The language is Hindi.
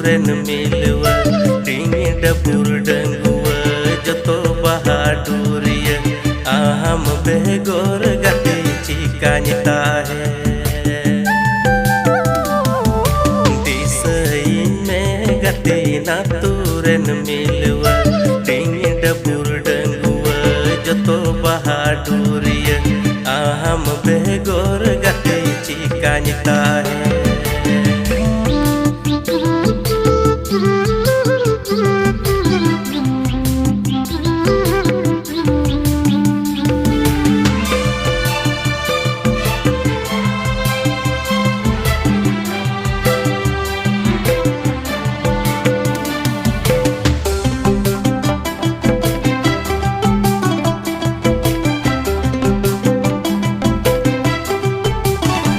रेन मिलवा टिंग डबुर डंगुआ जतो बहादुरिया आम बेगोर गति चिकानिता है दिसई में गति ना तुरन मिलवा टिंग डबुर डंगुआ जतो बहादुरिया आम बेगोर गति चिकानिता है।